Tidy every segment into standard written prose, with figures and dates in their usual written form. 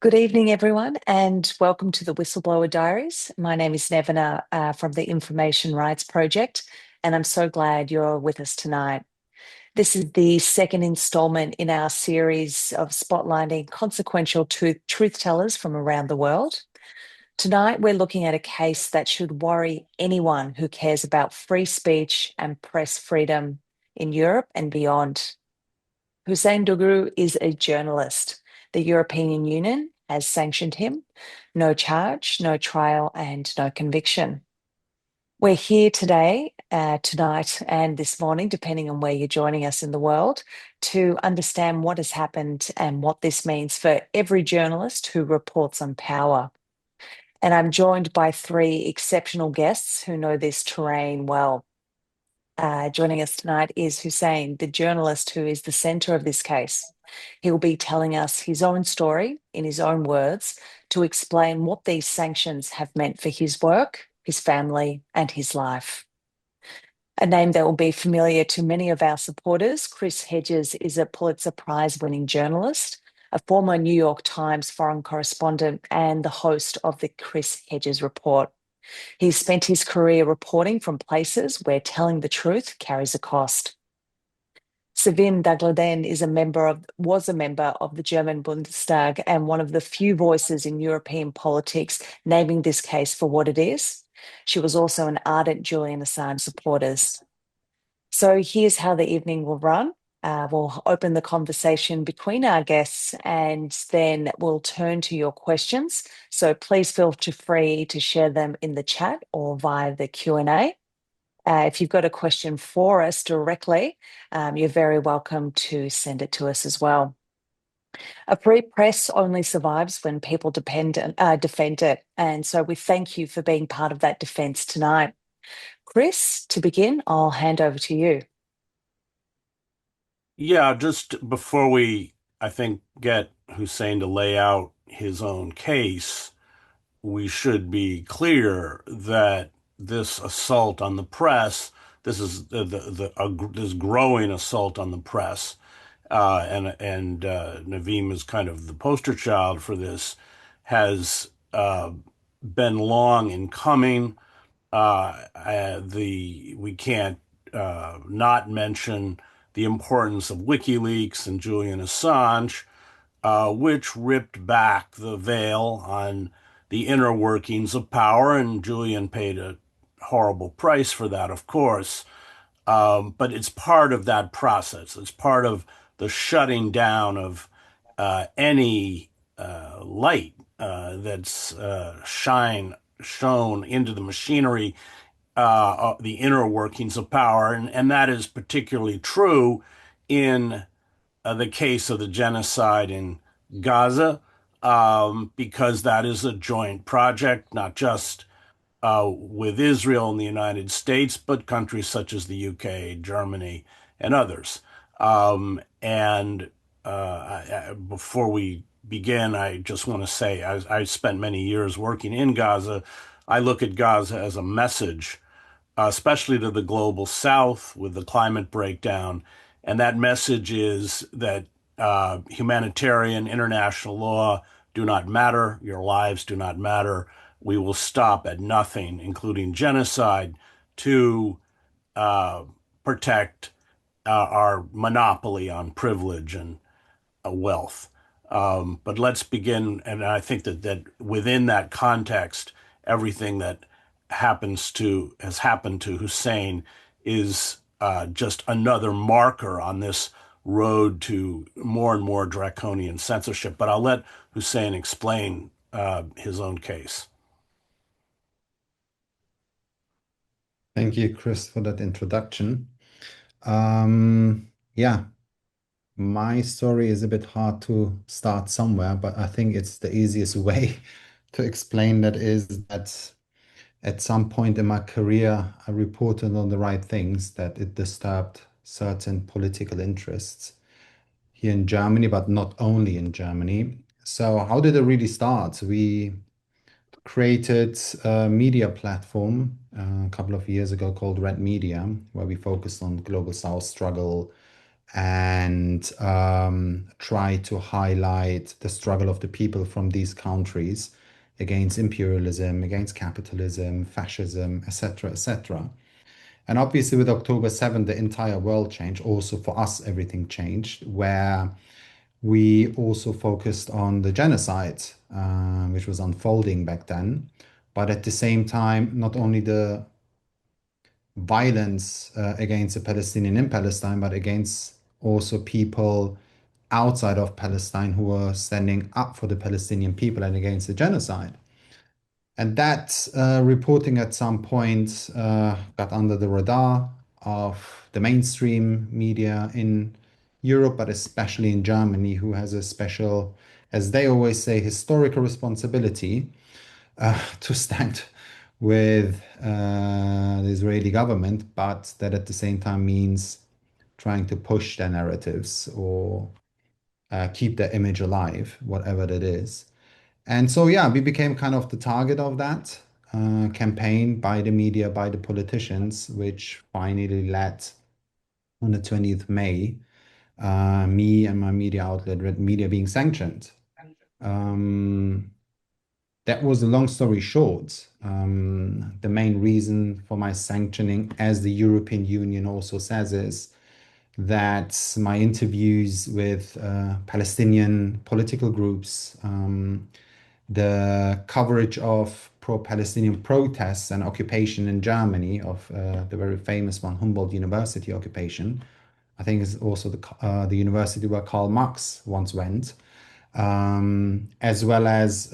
Good evening, everyone, and welcome to the Whistleblower Diaries. My name is Nevena from the Information Rights Project, and I'm so glad you're with us tonight. This is the second installment in our series of spotlighting consequential truth tellers from around the world. Tonight, we're looking at a case that should worry anyone who cares about free speech and press freedom in Europe and beyond. Hussein Dugru is a journalist. The European Union has sanctioned him. No charge, no trial, and no conviction. We're here today, tonight, and this morning, depending on where you're joining us in the world, to understand what has happened and what this means for every journalist who reports on power. And I'm joined by three exceptional guests who know this terrain well. Joining us tonight is Hussein, the journalist who is the centre of this case. He'll be telling us his own story in his own words to explain what these sanctions have meant for his work, his family, and his life. A name that will be familiar to many of our supporters, Chris Hedges is a Pulitzer Prize winning journalist, a former New York Times foreign correspondent, and the host of the Chris Hedges Report. He's spent his career reporting from places where telling the truth carries a cost. Sevim Dag was a member of the German Bundestag and one of the few voices in European politics naming this case for what it is. She was also an ardent Julian Assange supporter. So here's how the evening will run. We'll open the conversation between our guests and then we'll turn to your questions. So please feel free to share them in the chat or via the Q&A. If you've got a question for us directly, you're very welcome to send it to us as well. A free press only survives when people defend it. And so we thank you for being part of that defence tonight. Chris, to begin, I'll hand over to you. Yeah, just before we, I think, get Hussein to lay out his own case, we should be clear that this assault on the press, this is this growing assault on the press, and Naveem is kind of the poster child for this, has been long in coming. We can't not mention the importance of WikiLeaks and Julian Assange, which ripped back the veil on the inner workings of power, and Julian paid a horrible price for that, of course. But it's part of that process. It's part of the shutting down of any light that's shown into the machinery, the inner workings of power. And that is particularly true in the case of the genocide in Gaza, because that is a joint project, not just with Israel and the United States, but countries such as the UK, Germany, and others. And before we begin, I just want to say I spent many years working in Gaza. I look at Gaza as a message, especially to the global south with the climate breakdown. And that message is that humanitarian international law do not matter. Your lives do not matter. We will stop at nothing, including genocide, to protect our monopoly on privilege and wealth. But let's begin, and I think that within that context, everything that has happened to Hussein is just another marker on this road to more and more draconian censorship. But I'll let Hussein explain his own case. Thank you, Chris, for that introduction. Yeah, my story is a bit hard to start somewhere, but I think it's the easiest way to explain that is that at some point in my career, I reported on the right things, that it disturbed certain political interests here in Germany, but not only in Germany. So how did it really start? We created a media platform a couple of years ago called Red Media, where we focused on global South struggle, and try to highlight the struggle of the people from these countries against imperialism, against capitalism, fascism, etc., etc. And obviously, with October 7th, the entire world changed. Also, for us, everything changed, where we also focused on the genocide, which was unfolding back then. But at the same time, not only the violence against the Palestinian in Palestine, but against also people outside of Palestine who were standing up for the Palestinian people and against the genocide. And that reporting at some point got under the radar of the mainstream media in Europe, but especially in Germany, who has a special, as they always say, historical responsibility to stand with the Israeli government, but that at the same time means trying to push their narratives or keep their image alive, whatever that is. And so, yeah, we became kind of the target of that campaign by the media, by the politicians, which finally led on the 20th May, me and my media outlet, Red Media, being sanctioned. Um, that was a long story short. The main reason for my sanctioning, as the European Union also says, is that my interviews with Palestinian political groups, the coverage of pro-Palestinian protests and occupation in Germany of the very famous one, Humboldt University occupation. I think it's also the university where Karl Marx once went, as well as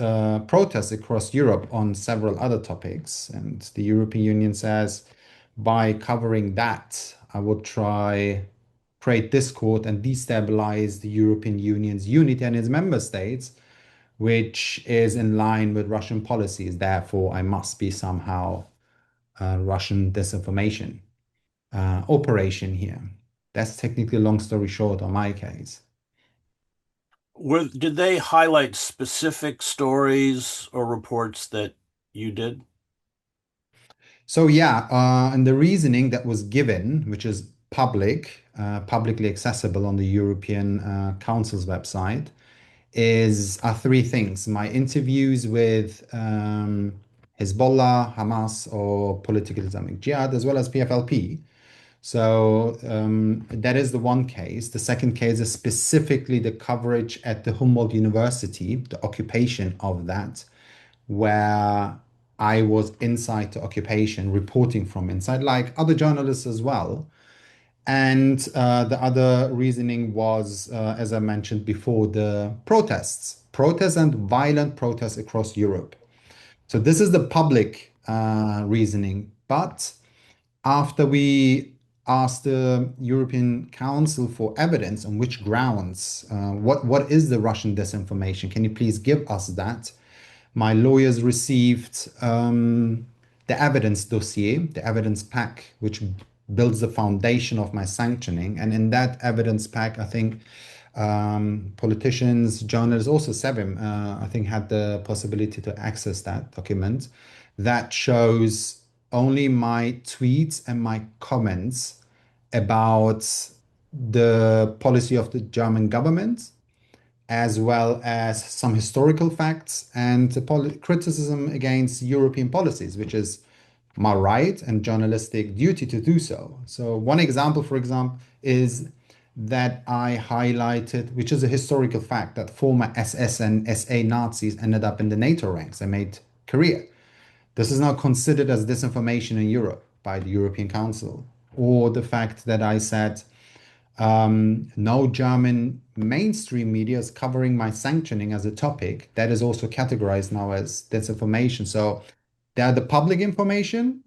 protests across Europe on several other topics. And the European Union says, by covering that, I would try create discord and destabilize the European Union's unity and its member states, which is in line with Russian policies. Therefore, I must be somehow a Russian disinformation operation here. That's technically a long story short on my case. Did they highlight specific stories or reports that you did? So yeah, and the reasoning that was given, which is publicly accessible on the European Council's website, are three things: my interviews with Hezbollah, Hamas, or political Islamic Jihad, as well as PFLP. So that is the one case. The second case is specifically the coverage at the Humboldt University, the occupation of that, where I was inside the occupation, reporting from inside, like other journalists as well. And the other reasoning was, as I mentioned before, the protests and violent protests across Europe. So this is the public reasoning. But after we asked the European Council for evidence on which grounds, what is the Russian disinformation? Can you please give us that? My lawyers received the evidence dossier, the evidence pack, which builds the foundation of my sanctioning. And in that evidence pack, I think politicians, journalists, also Sevim, I think, had the possibility to access that document that shows only my tweets and my comments about the policy of the German government, as well as some historical facts and criticism against European policies, which is my right and journalistic duty to do so. So, one example, for example, is that I highlighted, which is a historical fact, that former SS and SA Nazis ended up in the NATO ranks and made career. This is now considered as disinformation in Europe by the European Council. Or the fact that I said no German mainstream media is covering my sanctioning as a topic. That is also categorized now as disinformation. So there are the public information,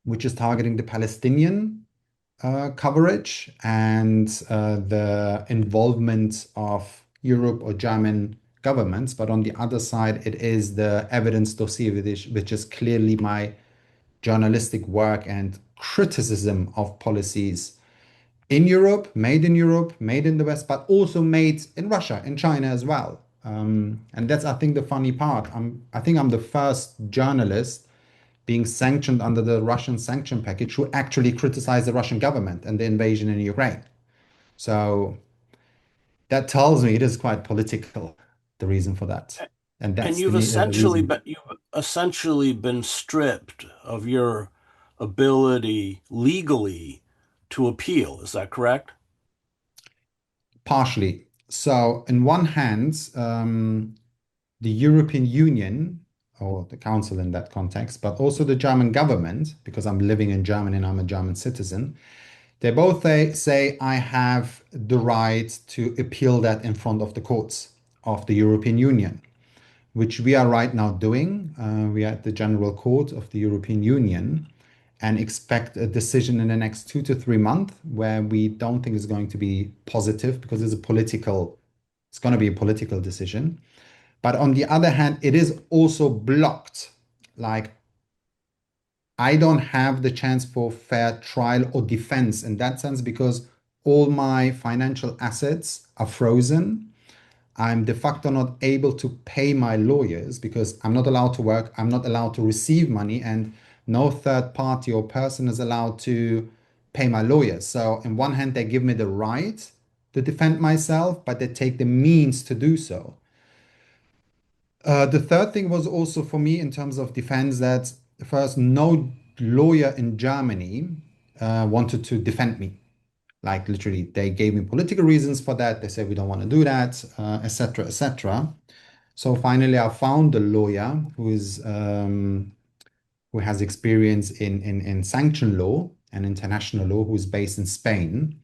which is targeting the Palestinian coverage and the involvement of Europe or German governments. But on the other side, it is the evidence dossier, which is clearly my journalistic work and criticism of policies in Europe, made in the West, but also made in Russia, in China as well. And that's, I think, the funny part. I think I'm the first journalist being sanctioned under the Russian sanction package who actually criticized the Russian government and the invasion in Ukraine. So that tells me it is quite political, the reason for that. And And that's the reason. you've essentially been stripped of your ability legally to appeal. Is that correct? Partially. So, in one hand, the European Union, or the Council in that context, but also the German government, because I'm living in Germany and I'm a German citizen, they both say I have the right to appeal that in front of the courts of the European Union, which we are right now doing. We are at the General Court of the European Union and expect a decision in the next 2 to 3 months where we don't think it's going to be positive because it's going to be a political decision. But on the other hand, it is also blocked. Like, I don't have the chance for fair trial or defense in that sense because all my financial assets are frozen. I'm de facto not able to pay my lawyers because I'm not allowed to work, I'm not allowed to receive money, and no third party or person is allowed to pay my lawyers. So, in one hand, they give me the right to defend myself, but they take the means to do so. The third thing was also for me in terms of defense that first, no lawyer in Germany wanted to defend me. Like literally, they gave me political reasons for that. They said we don't want to do that, etc., etc. So finally, I found a lawyer who has experience in sanction law and international law, who's based in Spain.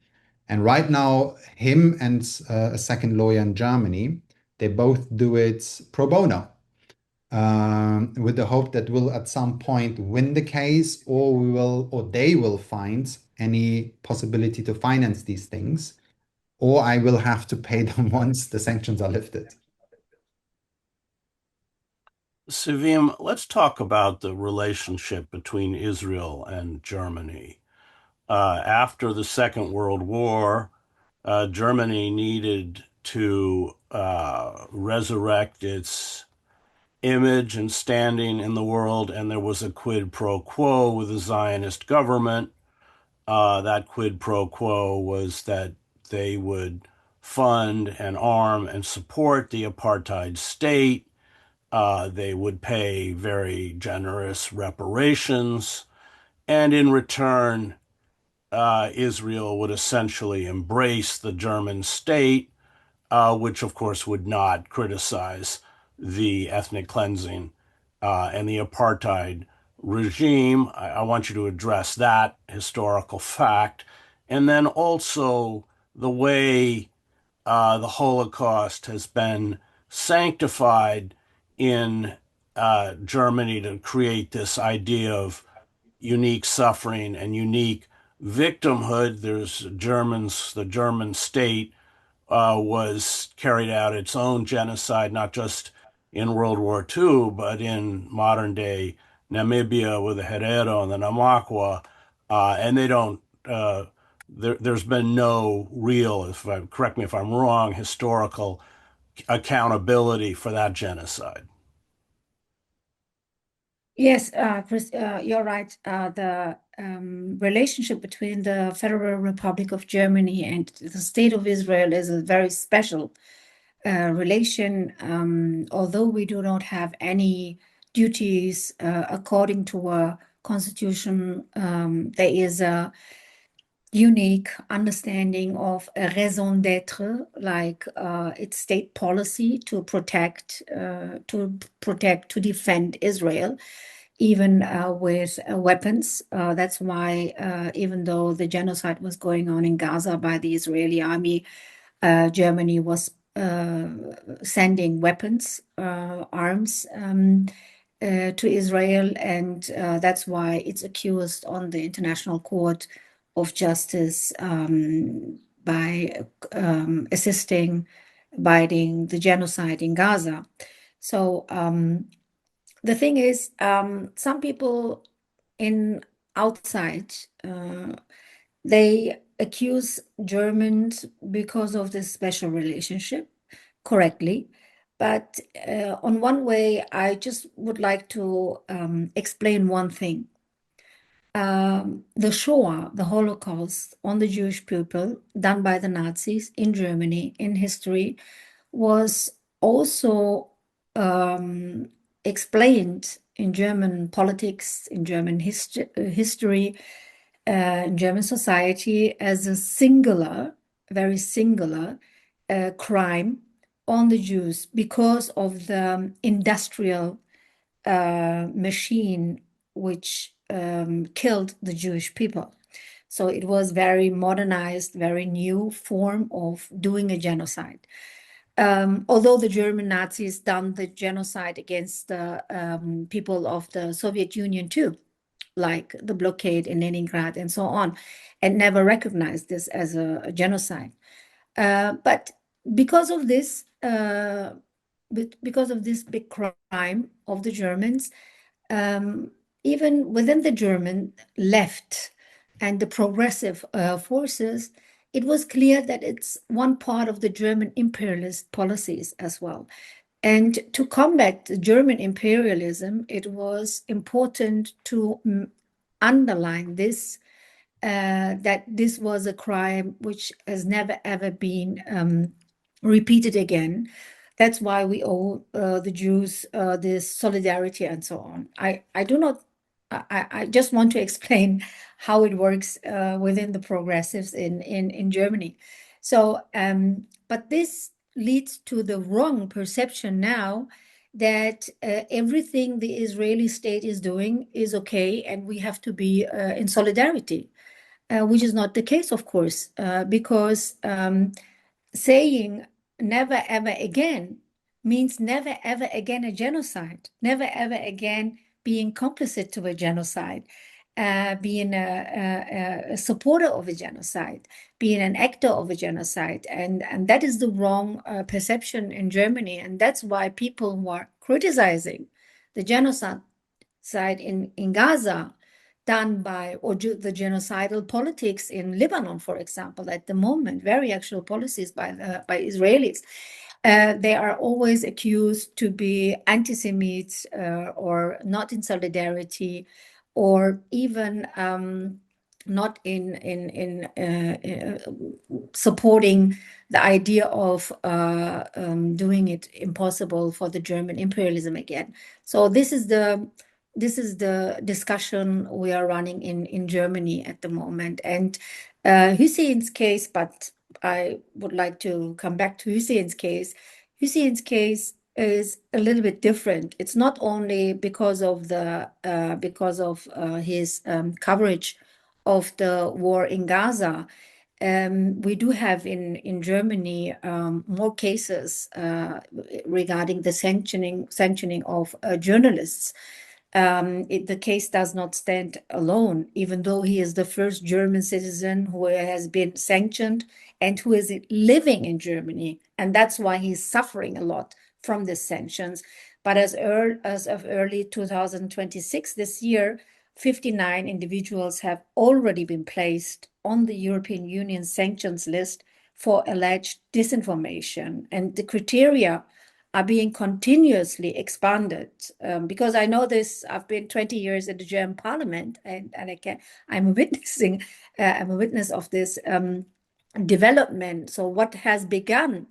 And right now, him and a second lawyer in Germany, they both do it pro bono, with the hope that we'll at some point win the case, or they will find any possibility to finance these things, or I will have to pay them once the sanctions are lifted. Sevim, let's talk about the relationship between Israel and Germany. After the Second World War, Germany needed to resurrect its image and standing in the world, and there was a quid pro quo with the Zionist government. That quid pro quo was that they would fund and arm and support the apartheid state. They would pay very generous reparations, and in return, Israel would essentially embrace the German state, which of course would not criticize the ethnic cleansing and the apartheid regime. I want you to address that historical fact. And then also the way the Holocaust has been sanctified in Germany to create this idea of unique suffering and unique victimhood. The German state was carried out its own genocide, not just in World War II, but in modern day Namibia with the Herero and the Namakwa. And they don't, there's been no real, correct me if I'm wrong, historical accountability for that genocide. Yes, Chris, you're right. The relationship between the Federal Republic of Germany and the State of Israel is a very special relation. Although we do not have any duties according to our constitution, there is a unique understanding of a raison d'être, like its state policy to defend Israel, even with weapons. That's why, even though the genocide was going on in Gaza by the Israeli army, Germany was sending weapons, arms. To Israel, and that's why it's accused on the International Court of Justice by assisting, abiding the genocide in Gaza. So the thing is, some people in outside they accuse Germans because of this special relationship, correctly. But on one way, I just would like to explain one thing. the Shoah, the Holocaust on the Jewish people done by the Nazis in Germany in history was also explained in German politics, in German history, in German society as a singular, very singular crime on the Jews because of the industrial machine which killed the Jewish people. So it was very modernized, very new form of doing a genocide. Although the German Nazis done the genocide against the people of the Soviet Union too, like the blockade in Leningrad and so on, and never recognized this as a genocide. But because of this, because of this big crime of the Germans, even within the German left and the progressive forces, it was clear that it's one part of the German imperialist policies as well. And to combat German imperialism, it was important to underline this, that this was a crime which has never ever been repeated again. That's why we owe the Jews this solidarity and so on. I just want to explain how it works within the progressives in Germany. So, but this leads to the wrong perception now that everything the Israeli state is doing is okay and we have to be in solidarity, which is not the case, of course, because saying never ever again means never ever again a genocide, never ever again being complicit to a genocide, being a supporter of a genocide, being an actor of a genocide. And that is the wrong perception in Germany. And that's why people who are criticizing the genocide in Gaza done by, or the genocidal politics in Lebanon, for example, at the moment, very actual policies by Israelis. They are always accused to be anti-Semites or not in solidarity, or even not in supporting the idea of doing it impossible for the German imperialism again. So this is the discussion we are running in Germany at the moment. And Hussein's case, but I would like to come back to Hussein's case. Hussein's case is a little bit different. It's not only because of his coverage of the war in Gaza. We do have in Germany more cases regarding the sanctioning of journalists. The case does not stand alone, even though he is the first German citizen who has been sanctioned and who is living in Germany. And that's why he's suffering a lot from the sanctions. But as of early 2026, this year, 59 individuals have already been placed on the European Union sanctions list for alleged disinformation. And the criteria are being continuously expanded. Because I know this, I've been 20 years in the German parliament, and I'm a witness of this development. So what began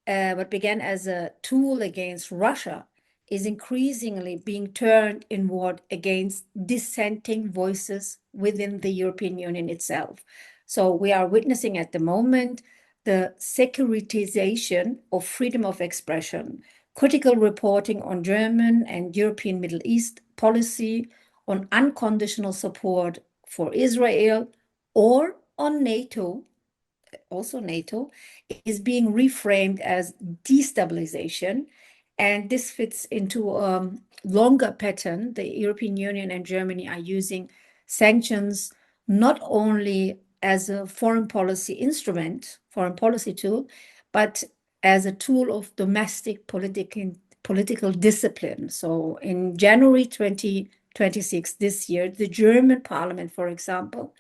as a tool against Russia is increasingly being turned inward against dissenting voices within the European Union itself. So we are witnessing at the moment the securitization of freedom of expression, critical reporting on German and European Middle East policy, on unconditional support for Israel, or on NATO, also NATO, is being reframed as destabilization. And this fits into a longer pattern. The European Union and Germany are using sanctions not only as a foreign policy instrument, foreign policy tool, but as a tool of domestic political discipline. So in January 2026, this year, the German parliament, for example,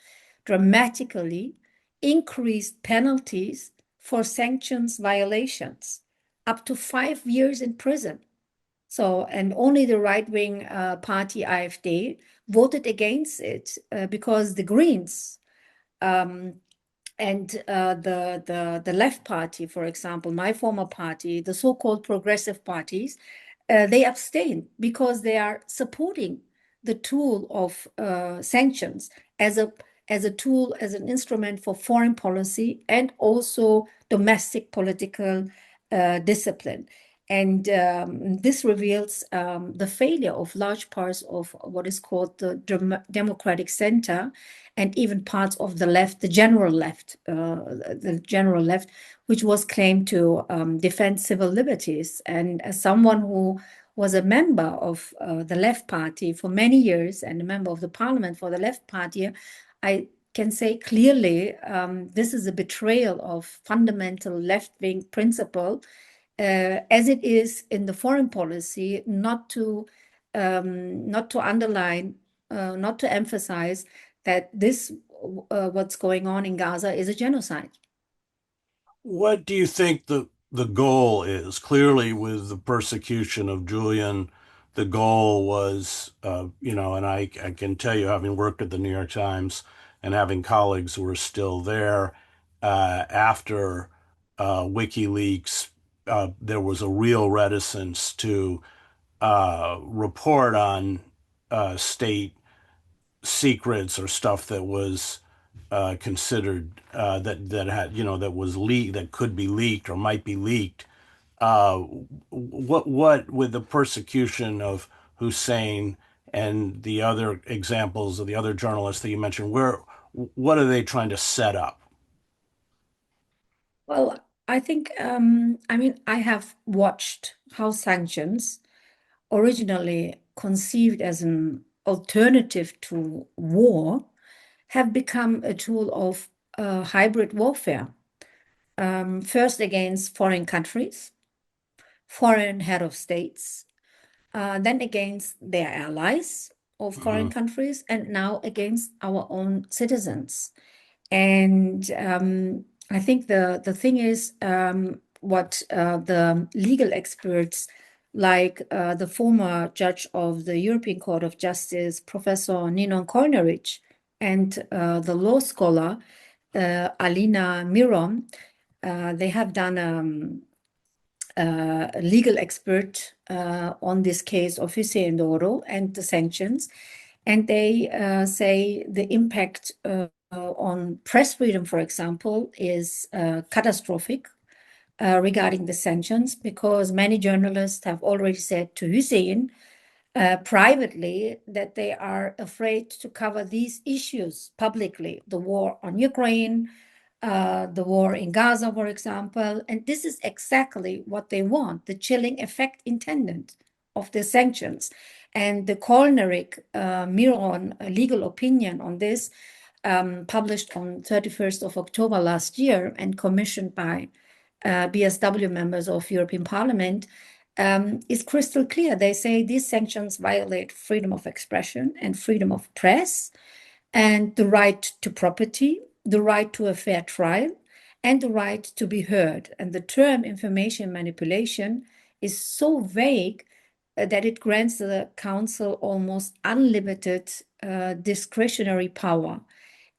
dramatically increased penalties for sanctions violations, up to 5 years in prison. So, and only the right-wing party AfD voted against it because the Greens and the left party, for example, my former party, the so-called progressive parties, they abstain because they are supporting the tool of sanctions as a tool, as an instrument for foreign policy and also domestic political discipline. And this reveals the failure of large parts of what is called the democratic center and even parts of the left, the general left, which was claimed to defend civil liberties. And as someone who was a member of the left party for many years and a member of the parliament for the left party, I can say clearly this is a betrayal of fundamental left-wing principle as it is in the foreign policy, not to underline, not to emphasize that this what's going on in Gaza is a genocide. What do you think the goal is? Clearly, with the persecution of Julian, the goal was, and I can tell you, having worked at the New York Times and having colleagues who are still there, after WikiLeaks, there was a real reticence to report on state secrets or stuff that was considered that had that was leaked, that could be leaked or might be leaked. Uh, what with the persecution of Hussein and the other examples of the other journalists that you mentioned, what are they trying to set up? Well, I think, I mean, I have watched how sanctions, originally conceived as an alternative to war, have become a tool of hybrid warfare. First against foreign countries, foreign head of states, then against their allies of foreign Mhm. countries, and now against our own citizens. And I think the thing is what the legal experts, like the former judge of the European Court of Justice, Professor Ninon Kolnerich, and the law scholar Alina Miron, they have done a legal expert on this case of Hussein and the sanctions. And they say the impact on press freedom, for example, is catastrophic regarding the sanctions, because many journalists have already said to Hussein privately that they are afraid to cover these issues publicly, the war on Ukraine, the war in Gaza, for example. And this is exactly what they want, the chilling effect intended of the sanctions. And the Kolnerik Miron legal opinion on this, published on 31st of October last year and commissioned by BSW members of European Parliament, is crystal clear. They say these sanctions violate freedom of expression and freedom of press and the right to property, the right to a fair trial, and the right to be heard. And the term information manipulation is so vague that it grants the council almost unlimited discretionary power.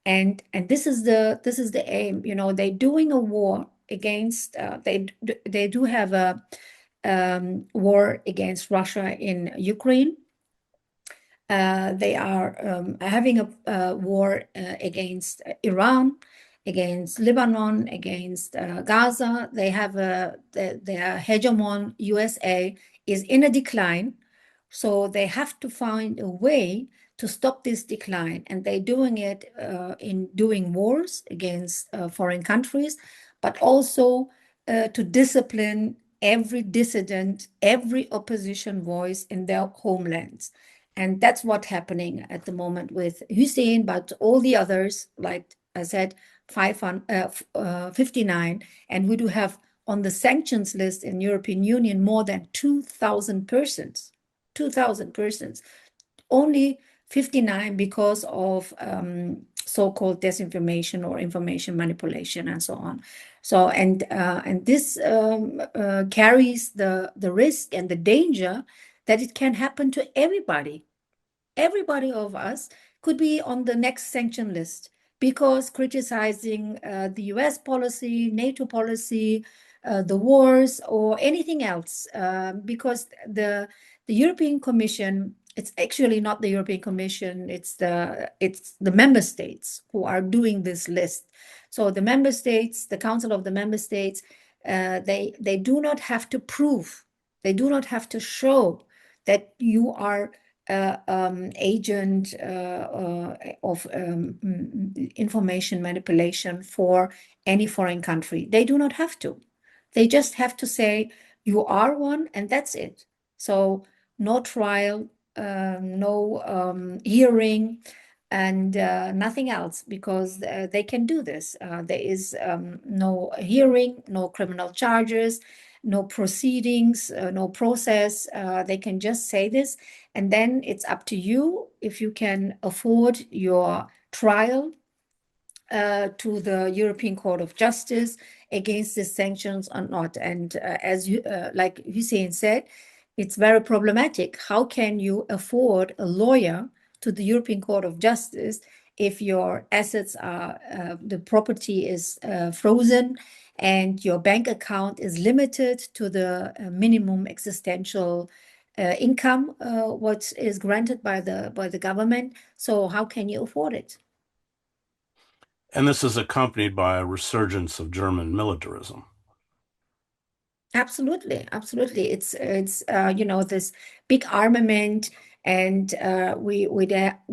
And this is the aim. You know, they're doing a war against. They do have a war against Russia in Ukraine. They are having a war against Iran, against Lebanon, against Gaza. They have their hegemon USA is in a decline, so they have to find a way to stop this decline, and they're doing it in doing wars against foreign countries, but also to discipline every dissident, every opposition voice in their homelands. And that's what's happening at the moment with Hussein, but all the others, like I said, 59. And we do have on the sanctions list in European Union more than 2,000 persons. 2,000 persons. Only 59 because of so-called disinformation or information manipulation and so on. So, and this carries the risk and the danger that it can happen to everybody. Everybody of us could be on the next sanction list because criticizing the US policy, NATO policy, the wars, or anything else. Because the European Commission, it's actually not the European Commission, it's the member states who are doing this list. So the member states, the Council of the Member States, they do not have to prove, they do not have to show that you are agent of information manipulation for any foreign country. They do not have to. They just have to say you are one, and that's it. So no trial, no hearing, and nothing else, because they can do this. There is no hearing, no criminal charges, no proceedings, no process. They can just say this, and then it's up to you if you can afford your trial to the European Court of Justice against the sanctions or not. And as you, like Hussein said, it's very problematic. How can you afford a lawyer to the European Court of Justice if your assets are, the property is frozen and your bank account is limited to the minimum existential income, what is granted by the government? So how can you afford it? And this is accompanied by a resurgence of German militarism. Absolutely, absolutely. It's this big armament, and we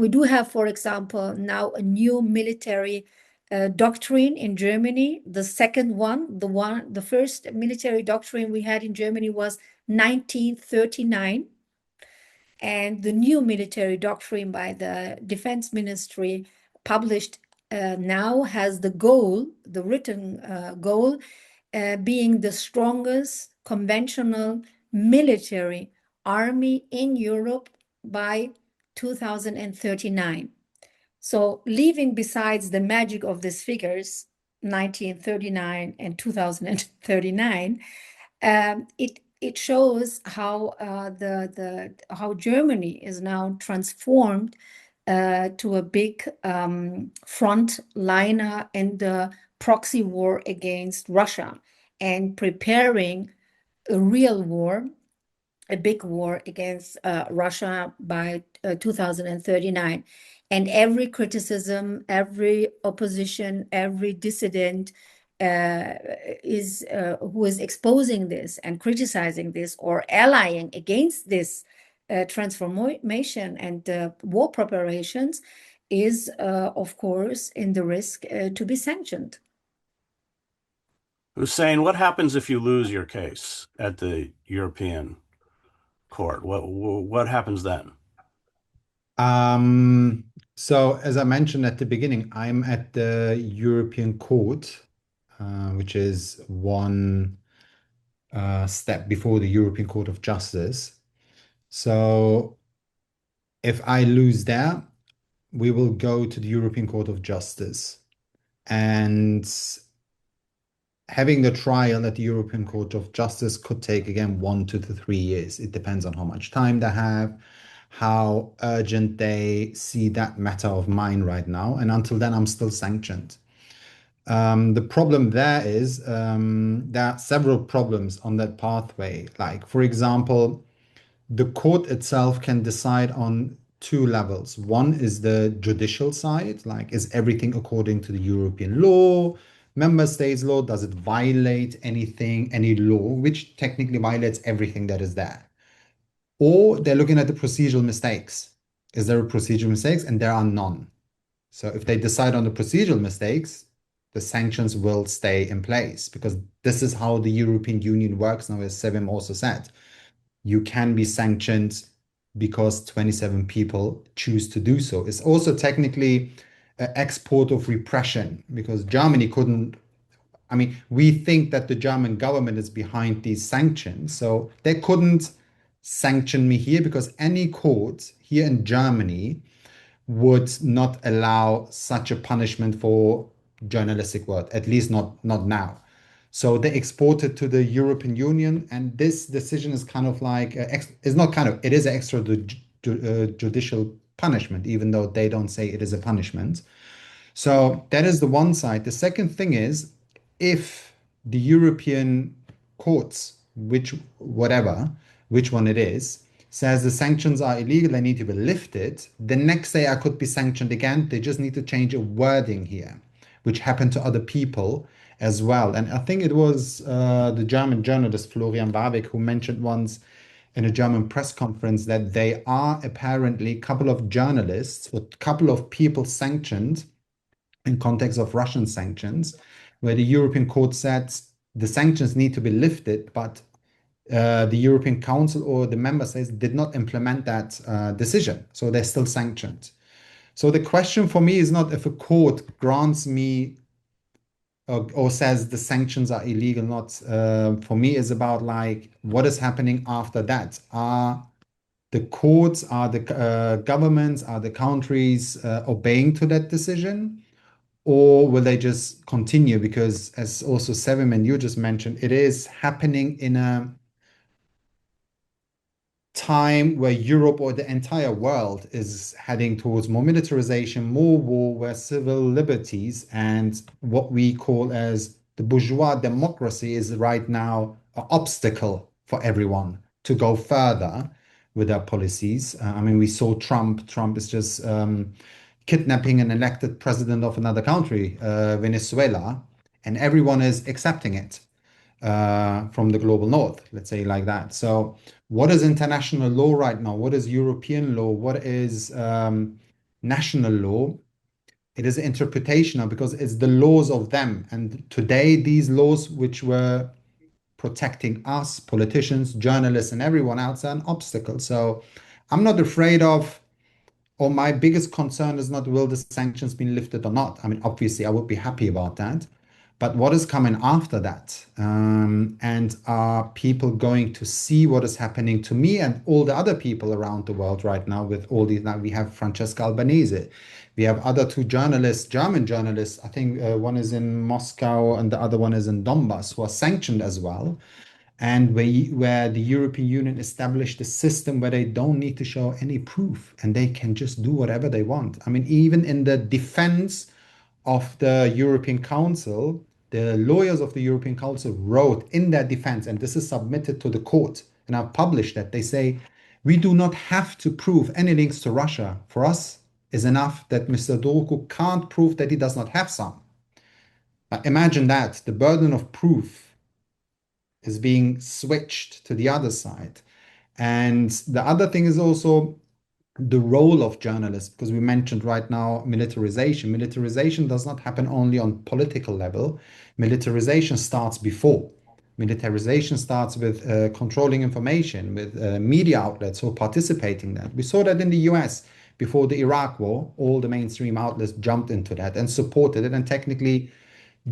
do have, for example, now a new military doctrine in Germany. The second one, the first military doctrine we had in Germany was 1939, and the new military doctrine by the Defense Ministry published now has the goal, the written goal, being the strongest conventional military army in Europe by 2039. So, leaving besides the magic of these figures, 1939 and 2039, it shows how how Germany is now transformed to a big frontliner in the proxy war against Russia, and preparing a real war, a big war against Russia by 2039. And every criticism, every opposition, every dissident is who is exposing this and criticizing this or allying against this transformation and war preparations is, of course, in the risk to be sanctioned. Hussein, what happens if you lose your case at the European court? What happens then? Um, so as I mentioned at the beginning, I'm at the European Court, which is one step before the European Court of Justice. So if I lose there, we will go to the European Court of Justice. And having the trial at the European Court of Justice could take again 1 to 3 years. It depends on how much time they have, how urgent they see that matter of mine right now. And until then, I'm still sanctioned. The problem there is there are several problems on that pathway. Like, for example, the court itself can decide on two levels. One is the judicial side, like is everything according to the European law, member states law, does it violate anything, any law, which technically violates everything that is there. Or they're looking at the procedural mistakes. Is there a procedural mistakes? And there are none. So if they decide on the procedural mistakes, the sanctions will stay in place because this is how the European Union works now, as Sevim also said. You can be sanctioned because 27 people choose to do so. It's also technically an export of repression because Germany couldn't. I mean, we think that the German government is behind these sanctions. So they couldn't sanction me here because any court here in Germany would not allow such a punishment for journalistic work, at least not now. So they export it to the European Union, and this decision is kind of like it's not kind of, it is an extrajudicial punishment, even though they don't say it is a punishment. So that is the one side. The second thing is, if the European courts, which one it is, says the sanctions are illegal, they need to be lifted, the next day I could be sanctioned again. They just need to change a wording here, which happened to other people as well. And I think it was the German journalist Florian Warwick who mentioned once in a German press conference that they are apparently a couple of journalists or a couple of people sanctioned in context of Russian sanctions, where the European court said the sanctions need to be lifted, but the European Council or the member states did not implement that decision. So they're still sanctioned. So the question for me is not if a court grants me or says the sanctions are illegal, not for me is about like what is happening after that. Are the courts, are the governments, are the countries obeying to that decision? Or will they just continue? Because as also Sevim and you just mentioned, it is happening in a time where Europe or the entire world is heading towards more militarization, more war, where civil liberties and what we call as the bourgeois democracy is right now an obstacle for everyone to go further with their policies. I mean, we saw Trump. Trump is just kidnapping an elected president of another country, Venezuela, and everyone is accepting it from the global north, let's say like that. So, what is international law right now? What is European law? What is national law? It is interpretation because it's the laws of them. And today, these laws, which were protecting us, politicians, journalists, and everyone else, are an obstacle. So, I'm not afraid of, or my biggest concern is not will the sanctions be lifted or not. I mean, obviously, I would be happy about that. But what is coming after that? And are people going to see what is happening to me and all the other people around the world right now with all these? Now we have Francesca Albanese. We have other two journalists, German journalists. I think one is in Moscow and the other one is in Donbass, who are sanctioned as well, and where the European Union established a system where they don't need to show any proof and they can just do whatever they want. I mean, even in the defense of the European Council, the lawyers of the European Council wrote in their defense, and this is submitted to the court, and I've published that. They say, we do not have to prove any links to Russia. For us, is enough that Mr. Dorku can't prove that he does not have some. But imagine that the burden of proof is being switched to the other side. And the other thing is also the role of journalists, because we mentioned right now militarization. Militarization does not happen only on political level. Militarization starts before. Militarization starts with controlling information, with media outlets who are participating in that. We saw that in the US before the Iraq war. All the mainstream outlets jumped into that and supported it and technically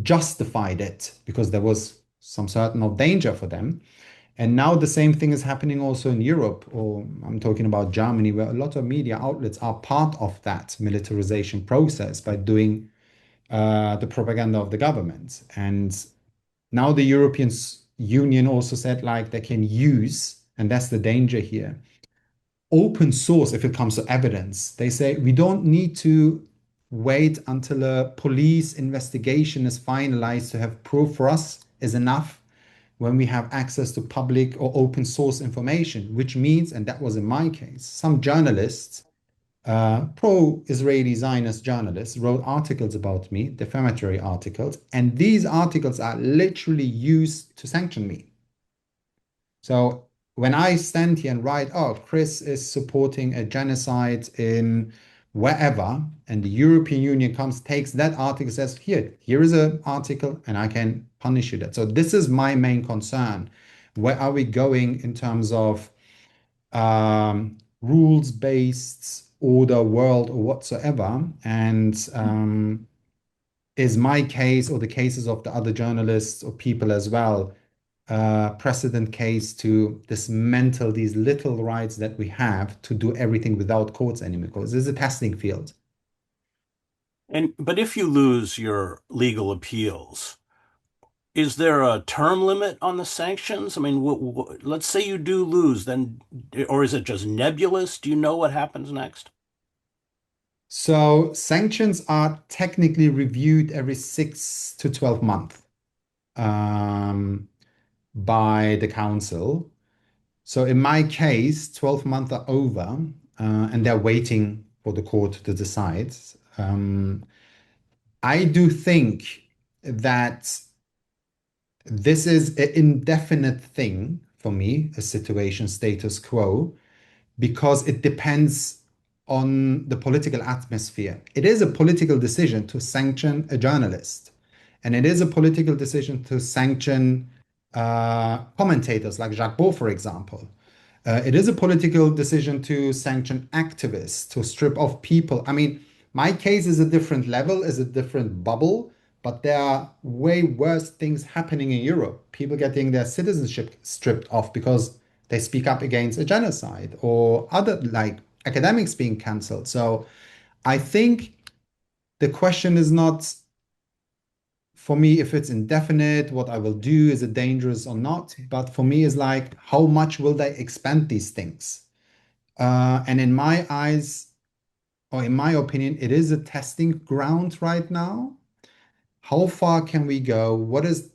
justified it because there was some certain of danger for them. And now the same thing is happening also in Europe, or I'm talking about Germany, where a lot of media outlets are part of that militarization process by doing the propaganda of the government. And now the European Union also said like they can use, and that's the danger here, open source if it comes to evidence. They say we don't need to wait until a police investigation is finalized to have proof. For us is enough when we have access to public or open source information, which means, and that was in my case, some journalists, pro-Israeli Zionist journalists, wrote articles about me, defamatory articles, and these articles are literally used to sanction me. So when I stand here and write, oh, Chris is supporting a genocide in wherever, and the European Union comes, takes that article, says, here is an article, and I can punish you that. So this is my main concern. Where are we going in terms of rules-based order, world, or whatsoever? And is my case or the cases of the other journalists or people as well precedent case to dismantle these little rights that we have to do everything without courts anymore, because this is a testing field. But if you lose your legal appeals, is there a term limit on the sanctions? I mean, let's say you do lose, then, or is it just nebulous? Do you know what happens next? So sanctions are technically reviewed every 6 to 12 months um, by the council. So in my case, 12 months are over, and they're waiting for the court to decide. Um, I do think that this is an indefinite thing for me, a situation status quo, because it depends on the political atmosphere. It is a political decision to sanction a journalist, and it is a political decision to sanction commentators like Jacques Beau, for example. It is a political decision to sanction activists, to strip off people. I mean, my case is a different level, is a different bubble, but there are way worse things happening in Europe. People getting their citizenship stripped off because they speak up against a genocide or other like academics being cancelled. So I think the question is not for me if it's indefinite, what I will do, is it dangerous or not? But for me is like how much will they expand these things? And in my eyes, or in my opinion, it is a testing ground right now. How far can we go? What is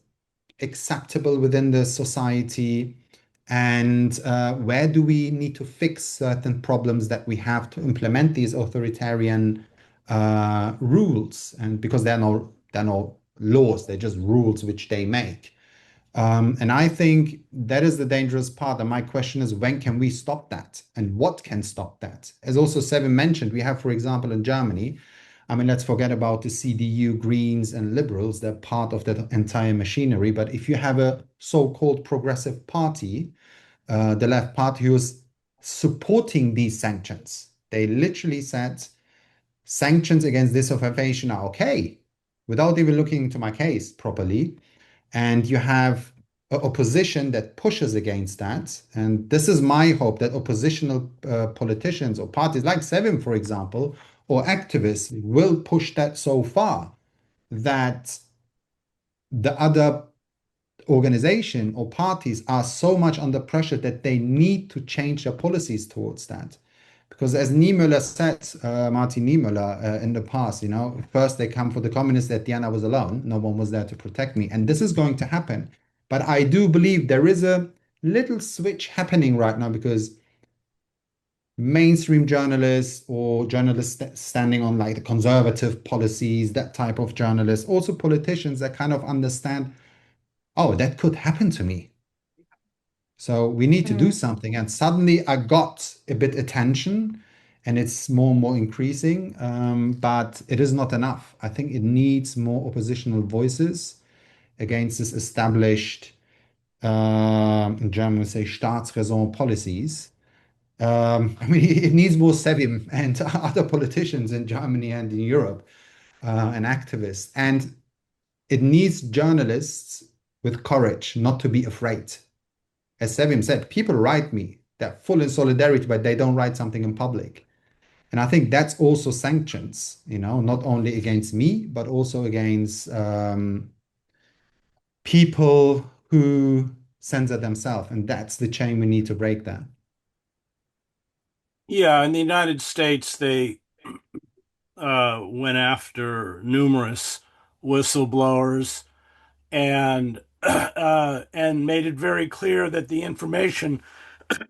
acceptable within the society? And where do we need to fix certain problems that we have to implement these authoritarian rules? And because they're no laws, they're just rules which they make. And I think that is the dangerous part. And my question is, when can we stop that? And what can stop that? As also Sevim mentioned, we have, for example, in Germany, I mean, let's forget about the CDU, Greens, and Liberals. They're part of that entire machinery. But if you have a so-called progressive party, the left party who's supporting these sanctions, they literally said sanctions against disinformation are okay, without even looking into my case properly. And you have an opposition that pushes against that. And this is my hope that oppositional politicians or parties like Sevim, for example, or activists will push that so far that the other organization or parties are so much under pressure that they need to change their policies towards that. Because as Niemöller said, Martin Niemöller, in the past, first they come for the communists, at the end I was alone. No one was there to protect me. And this is going to happen. But I do believe there is a little switch happening right now because mainstream journalists or journalists standing on like the conservative policies, that type of journalists, also politicians that kind of understand, oh, that could happen to me. So we need to do Mm. something. And suddenly I got a bit attention and it's more and more increasing. But it is not enough. I think it needs more oppositional voices against this established, in German we say Staatsräson policies. I mean, it needs more Sevim and other politicians in Germany and in Europe, and activists. And it needs journalists with courage, not to be afraid. As Sevim said, people write me. They're full in solidarity, but they don't write something in public. And I think that's also sanctions, not only against me, but also against people who censor themselves. And that's the chain we need to break there. Yeah, in the United States, they went after numerous whistleblowers and and made it very clear that the information,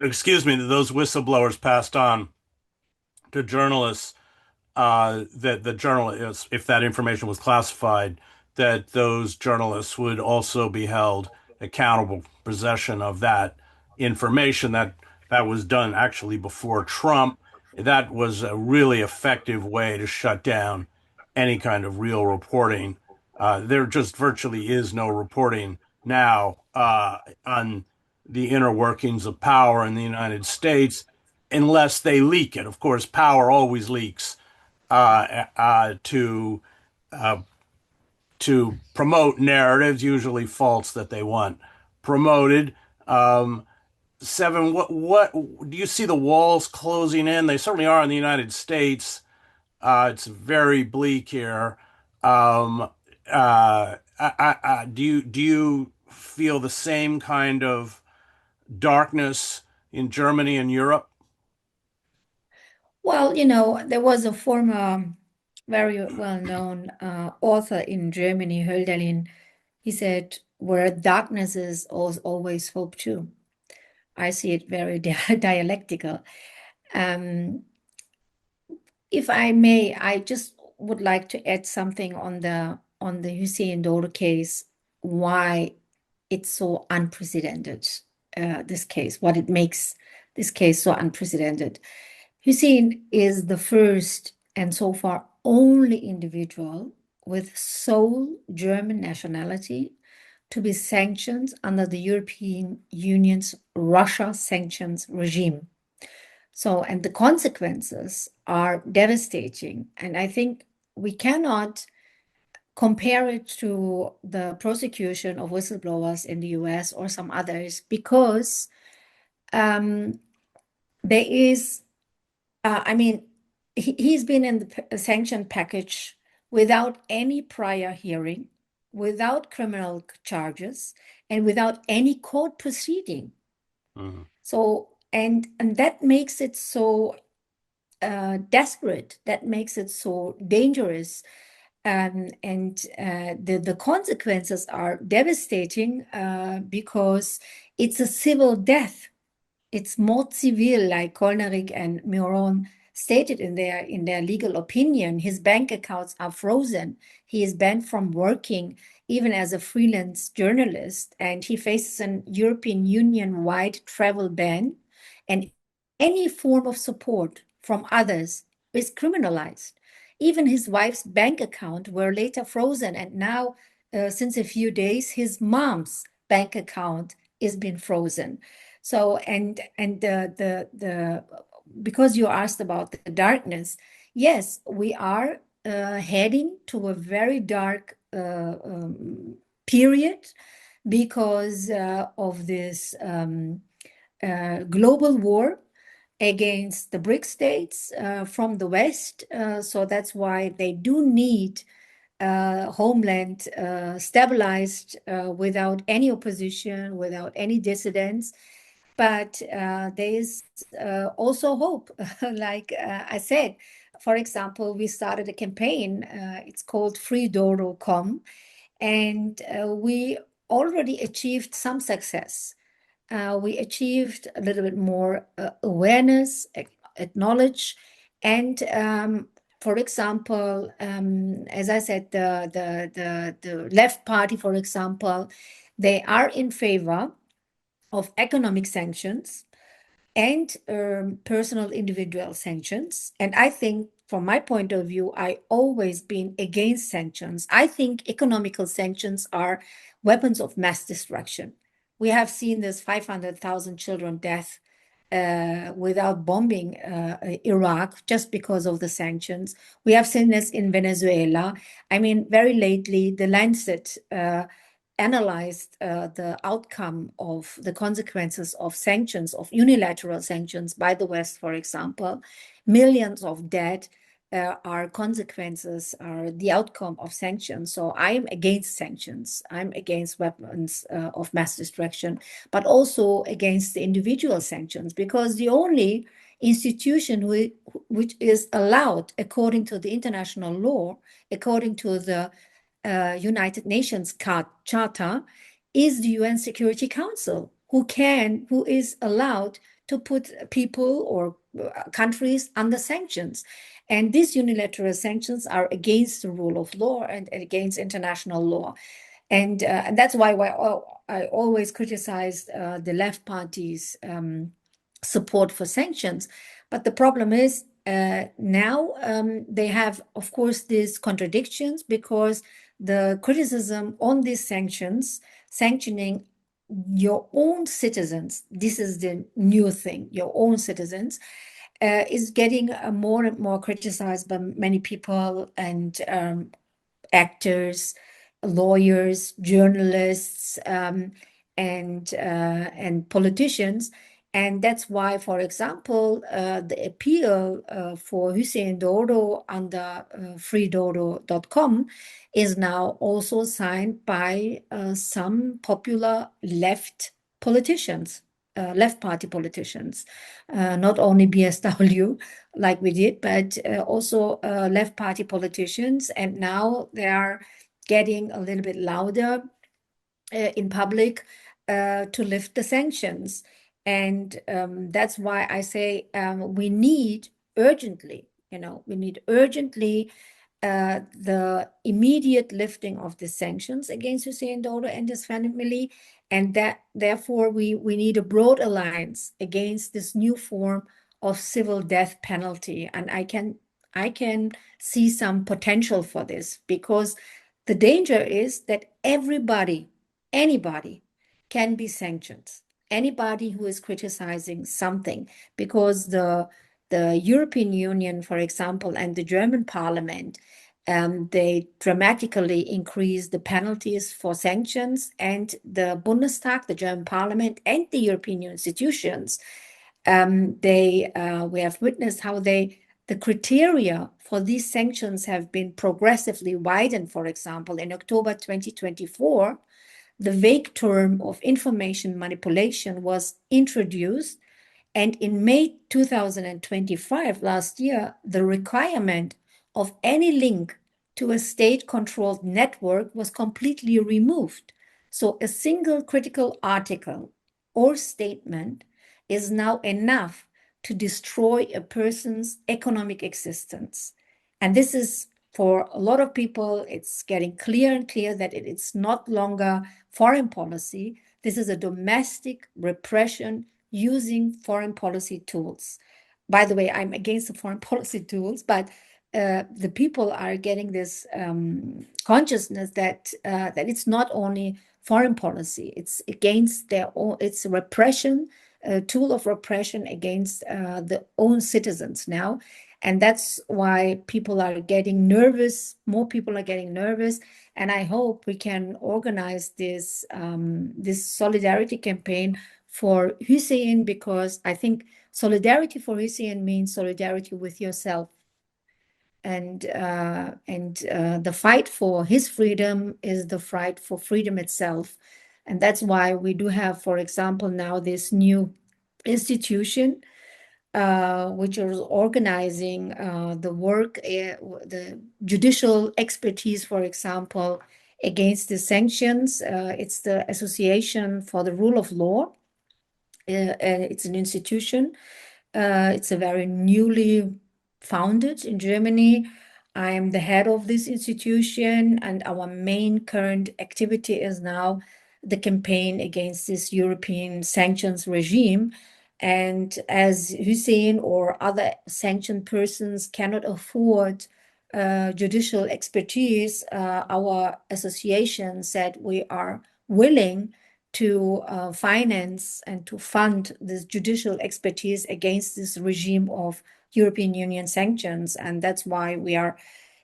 excuse me, that those whistleblowers passed on to journalists, that the journalists, if that information was classified, that those journalists would also be held accountable for possession of that information. That was done actually before Trump. That was a really effective way to shut down any kind of real reporting. There just virtually is no reporting now on the inner workings of power in the United States unless they leak it. Of course, power always leaks to uh, promote narratives, usually false, that they want promoted. Um, Seven, what do you see the walls closing in? They certainly are in the United States. It's very bleak here. Um, Do you feel the same kind of darkness in Germany and Europe? Well, there was a former very well-known author in Germany, Hölderlin. He said, where darkness is always hope too. I see it very dialectical. Um, if I may, I just would like to add something on the Hussein Dodo case, why it's so unprecedented, this case, what it makes this case so unprecedented. Hussein is the first and so far only individual with sole German nationality to be sanctioned under the European Union's Russia sanctions regime. So, and the consequences are devastating. And I think we cannot compare it to the prosecution of whistleblowers in the US or some others because um, there is, I mean, he's been in the sanction package without any prior hearing, without criminal charges, and without any court proceeding. Mhm. So, and that makes it so desperate, that makes it so dangerous. And the consequences are devastating because it's a civil death. It's mort civil, like Kolnerik and Miron stated in their legal opinion. His bank accounts are frozen. He is banned from working, even as a freelance journalist, and he faces an European Union-wide travel ban. And any form of support from others is criminalized. Even his wife's bank account were later frozen, and now, since a few days, his mom's bank account is been frozen. So and the because you asked about the darkness, yes, we are heading to a very dark period because of this global war against the BRIC states from the West. So that's why they do need homeland stabilized without any opposition, without any dissidents. But there is also hope. Like I said, for example, we started a campaign. It's called freedodo.com, and we already achieved some success. We achieved a little bit more awareness, acknowledge, and for example, as I said, the left party, for example, they are in favor of economic sanctions and personal individual sanctions. And I think, from my point of view, I always been against sanctions. I think economical sanctions are weapons of mass destruction. We have seen this 500,000 children death without bombing Iraq just because of the sanctions. We have seen this in Venezuela. I mean, very lately, the Lancet analyzed the outcome of the consequences of sanctions, of unilateral sanctions by the West, for example. Millions of dead are consequences, are the outcome of sanctions. So I am against sanctions. I'm against weapons of mass destruction, but also against the individual sanctions, because the only institution which is allowed according to the international law, according to the United Nations Charter, is the UN Security Council, who is allowed to put people or countries under sanctions. And these unilateral sanctions are against the rule of law and against international law. And that's why I always criticized the left party's support for sanctions. But the problem is now they have, of course, these contradictions, because the criticism on these sanctions, sanctioning your own citizens, this is the new thing, your own citizens, is getting more and more criticized by many people and actors, lawyers, journalists, and politicians. And that's why, for example, the appeal for Hussein Dodo under freedodo.com is now also signed by some popular left politicians, left party politicians, not only BSW like we did, but also left party politicians. And now they are getting a little bit louder in public to lift the sanctions. And that's why I say we need urgently, we need urgently the immediate lifting of the sanctions against Hussein Dodo and his family, and that therefore we need a broad alliance against this new form of civil death penalty. And I can see some potential for this, because the danger is that anybody can be sanctioned. Anybody who is criticizing something, because the European Union, for example, and the German Parliament, they dramatically increased the penalties for sanctions, and the Bundestag, the German Parliament, and the European institutions, we have witnessed how the criteria for these sanctions have been progressively widened. For example, in October 2024, the vague term of information manipulation was introduced. And in May 2025, last year, the requirement of any link to a state-controlled network was completely removed. So a single critical article or statement is now enough to destroy a person's economic existence. And this is, for a lot of people, it's getting clear and clear that it's not longer foreign policy. This is a domestic repression using foreign policy tools. By the way, I'm against the foreign policy tools, but the people are getting this consciousness that it's not only foreign policy; it's against their own. It's a repression, a tool of repression against the own citizens now, and that's why people are getting nervous. More people are getting nervous, and I hope we can organize this solidarity campaign for Hussein, because I think solidarity for Hussein means solidarity with yourself. And the fight for his freedom is the fight for freedom itself. And that's why we do have, for example, now this new institution which is organizing the work, the judicial expertise, for example, against the sanctions. It's the Association for the Rule of Law. It's an institution. It's a very newly founded in Germany. I am the head of this institution, and our main current activity is now the campaign against this European sanctions regime. And as Hussein or other sanctioned persons cannot afford judicial expertise, our association said we are willing to finance and to fund this judicial expertise against this regime of European Union sanctions. And that's why we are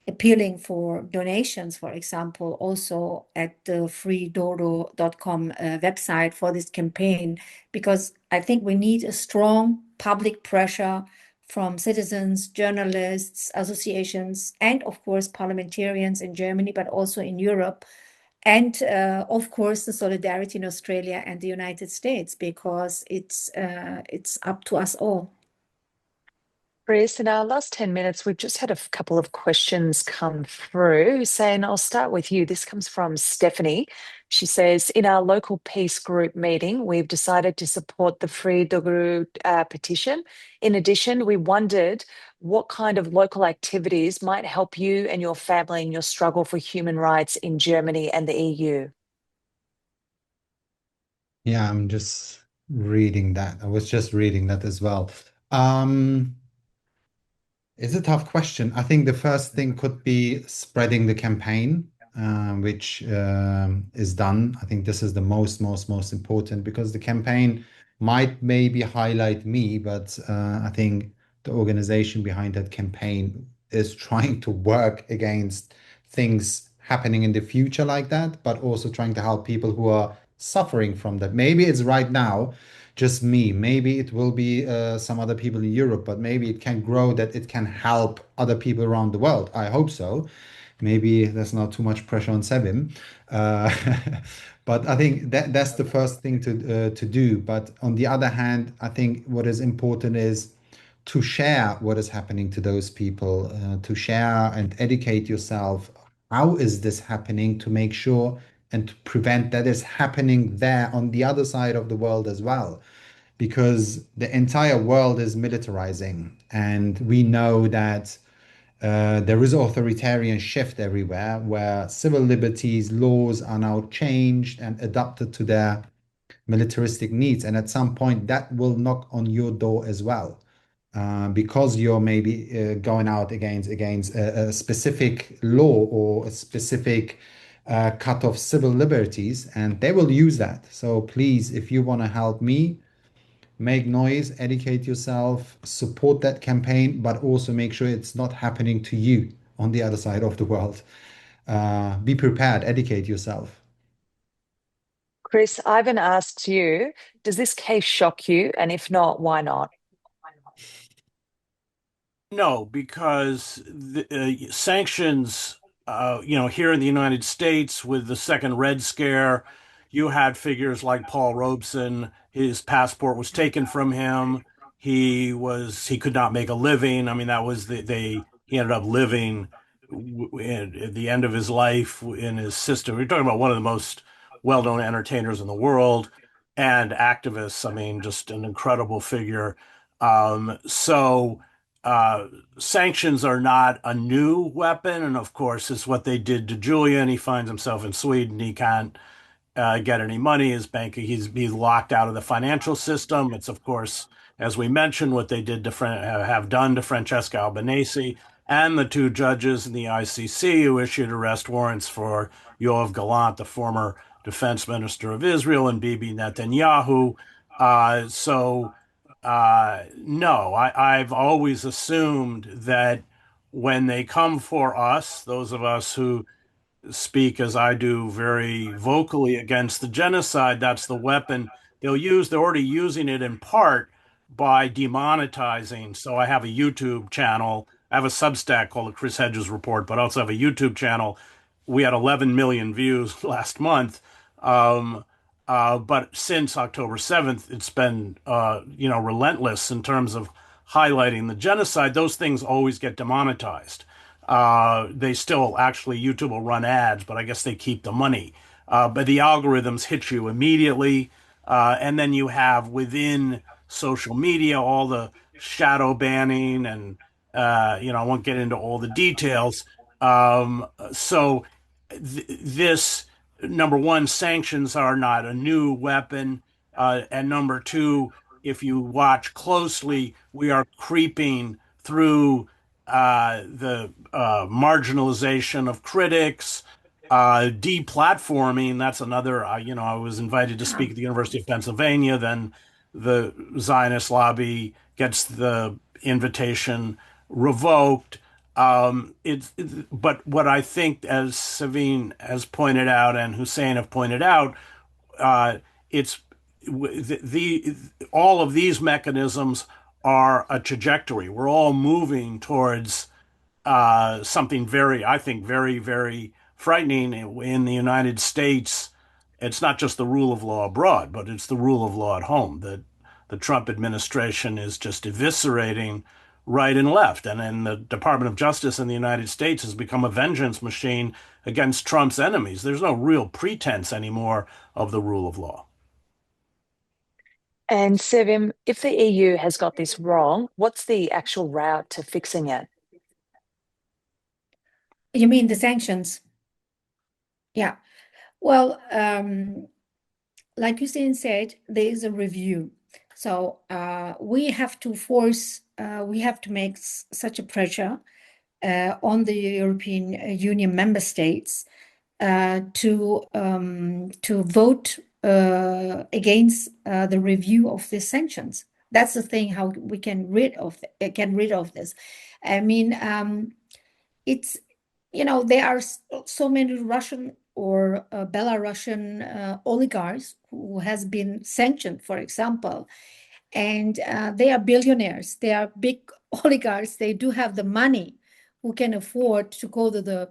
appealing for donations, for example, also at the freedodo.com website for this campaign, because I think we need a strong public pressure from citizens, journalists, associations, and of course, parliamentarians in Germany, but also in Europe. And of course, the solidarity in Australia and the United States, because it's up to us all. Chris, in our last 10 minutes, we've just had a couple of questions come through. Saying, I'll start with you. This comes from Stephanie. She says, in our local peace group meeting, we've decided to support the Free Doguru petition. In addition, we wondered what kind of local activities might help you and your family in your struggle for human rights in Germany and the EU. Yeah, I'm just reading that. I was just reading that as well. Um, It's a tough question. I think the first thing could be spreading the campaign, which is done. I think this is the most important, because the campaign might maybe highlight me, but I think the organization behind that campaign is trying to work against things happening in the future like that, but also trying to help people who are suffering from that. Maybe it's right now just me. Maybe it will be some other people in Europe, but maybe it can grow that it can help other people around the world. I hope so. Maybe there's not too much pressure on Sebim. Uh, but I think that's the first thing to do. But on the other hand, I think what is important is to share what is happening to those people, to share and educate yourself. How is this happening to make sure and to prevent that is happening there on the other side of the world as well? Because the entire world is militarizing, and we know that there is authoritarian shift everywhere where civil liberties laws are now changed and adapted to their militaristic needs. And at some point, that will knock on your door as well. Because you're maybe going out against a specific law or a specific cut of civil liberties, and they will use that. So please, if you want to help me, make noise, educate yourself, support that campaign, but also make sure it's not happening to you on the other side of the world. Be prepared, educate yourself. Chris, Ivan asks you, does this case shock you? And if not, why not? No, because the sanctions, here in the United States with the second Red Scare, you had figures like Paul Robeson. His passport was taken from him. He could not make a living. I mean, that was he ended up living at the end of his life in his system. We're talking about one of the most well-known entertainers in the world and activists. I mean, just an incredible figure. So uh, sanctions are not a new weapon, and of course, it's what they did to Julian. He finds himself in Sweden. He can't get any money. His bank, he's locked out of the financial system. It's of course, as we mentioned, what they did to have done to Francesca Albanese and the two judges in the ICC who issued arrest warrants for Yoav Gallant, the former defense minister of Israel, and Bibi Netanyahu. No, I've always assumed that when they come for us, those of us who speak as I do very vocally against the genocide, that's the weapon they'll use. They're already using it in part by demonetizing. So I have a YouTube channel. I have a Substack called the Chris Hedges Report, but I also have a YouTube channel. We had 11 million views last month. Um, but since October 7th, it's been, relentless in terms of highlighting the genocide. Those things always get demonetized. They still actually, YouTube will run ads, but I guess they keep the money. But the algorithms hit you immediately. And then you have within social media all the shadow banning and, I won't get into all the details. So this, number one, sanctions are not a new weapon. And number two, if you watch closely, we are creeping through the marginalization of critics, deplatforming. That's another, I was invited to speak at the University of Pennsylvania. Then the Zionist lobby gets the invitation revoked. But what I think, as Sevim has pointed out and Hussein have pointed out, uh, it's the all of these mechanisms are a trajectory. We're all moving towards something very, I think, very, very frightening in the United States. It's not just the rule of law abroad, but it's the rule of law at home that the Trump administration is just eviscerating right and left. And then the Department of Justice in the United States has become a vengeance machine against Trump's enemies. There's no real pretense anymore of the rule of law. And Sevim, if the EU has got this wrong, what's the actual route to fixing it? You mean the sanctions? Yeah. Well, like Hussein said, there is a review. So we have to make such a pressure on the European Union member states to vote against the review of the sanctions. That's the thing, how we can get rid of this. I mean, it's there are so many Russian Belarusian oligarchs who has been sanctioned, for example, and they are billionaires. They are big oligarchs. They do have the money, who can afford to go to the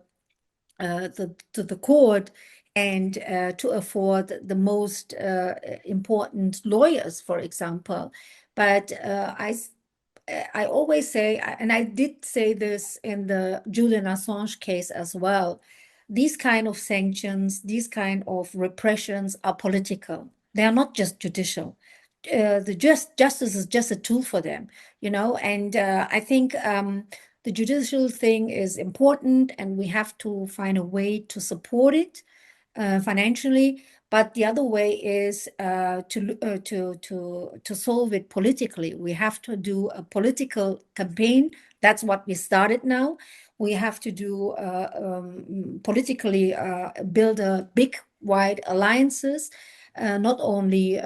court and to afford the most important lawyers, for example. But I always say, and I did say this in the Julian Assange case as well, these kind of sanctions, these kind of repressions are political. They are not just judicial. The justice is just a tool for them, and I think the judicial thing is important, and we have to find a way to support it financially. But the other way is to solve it politically. We have to do a political campaign. That's what we started now. We have to do politically build a big wide alliances, not only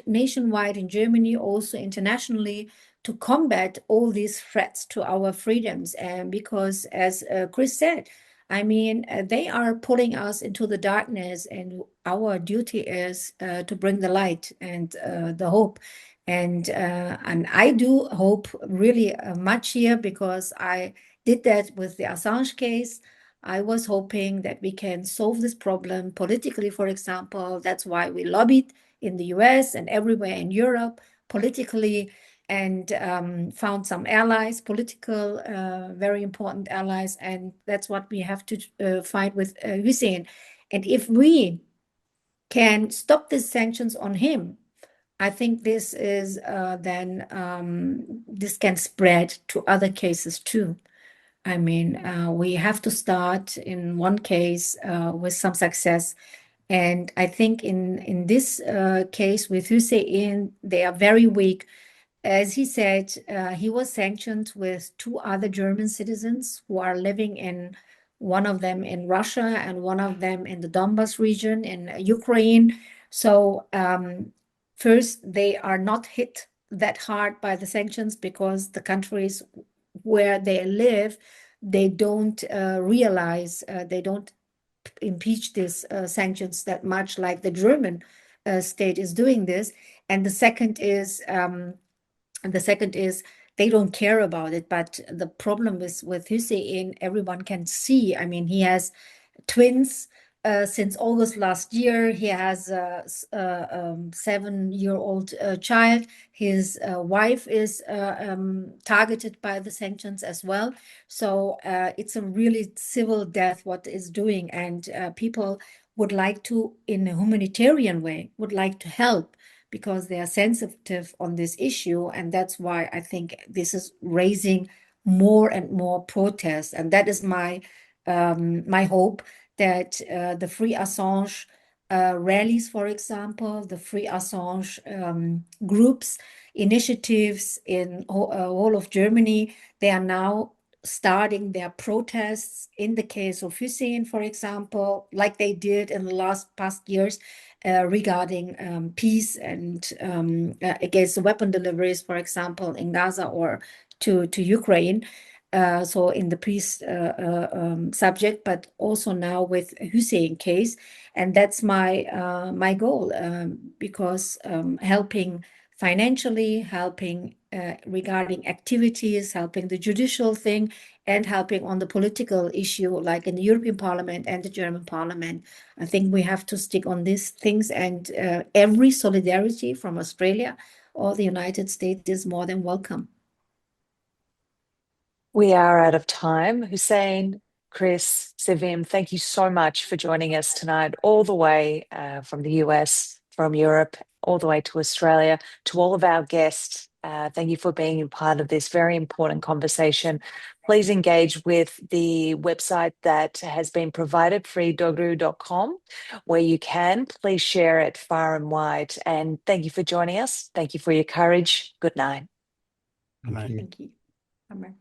nationwide in Germany, also internationally, to combat all these threats to our freedoms. And because, as Chris said, I mean, they are pulling us into the darkness, and our duty is to bring the light and the hope. And I do hope really much here, because I did that with the Assange case. I was hoping that we can solve this problem politically, for example. That's why we lobbied in the US and everywhere in Europe politically, and found some allies, political, very important allies. And that's what we have to fight with Hussein. And if we can stop the sanctions on him, I think this is then this can spread to other cases too. I mean, we have to start in one case with some success. And I think in this case with Hussein, they are very weak. As he said, he was sanctioned with two other German citizens who are living in, one of them in Russia and one of them in the Donbas region in Ukraine. So first, they are not hit that hard by the sanctions, because the countries where they live, they don't realize, they don't impeach these sanctions that much like the German state is doing this. And the second is they don't care about it. But the problem is with Hussein, everyone can see. I mean, he has twins since August last year. He has a 7-year-old child. His wife is targeted by the sanctions as well. So it's a really civil death what is doing. And people would like to, in a humanitarian way, would like to help, because they are sensitive on this issue. And that's why I think this is raising more and more protests. And that is my hope, that the Free Assange rallies, for example, the Free Assange groups, initiatives in whole of Germany, they are now starting their protests in the case of Hussein, for example, like they did in the past years regarding peace and against the weapon deliveries, for example, in Gaza or to Ukraine. So in the peace subject, but also now with Hussein case. And that's my goal, because helping financially, helping regarding activities, helping the judicial thing, and helping on the political issue, like in the European Parliament and the German Parliament. I think we have to stick on these things, and every solidarity from Australia or the United States is more than welcome. We are out of time. Hussein, Chris, Sevim, thank you so much for joining us tonight, all the way from the US, from Europe, all the way to Australia. To all of our guests, thank you for being a part of this very important conversation. Please engage with the website that has been provided, freedogru.com, where you can. Please share it far and wide. And thank you for joining us. Thank you for your courage. Good night. Good night. Thank you. Amen.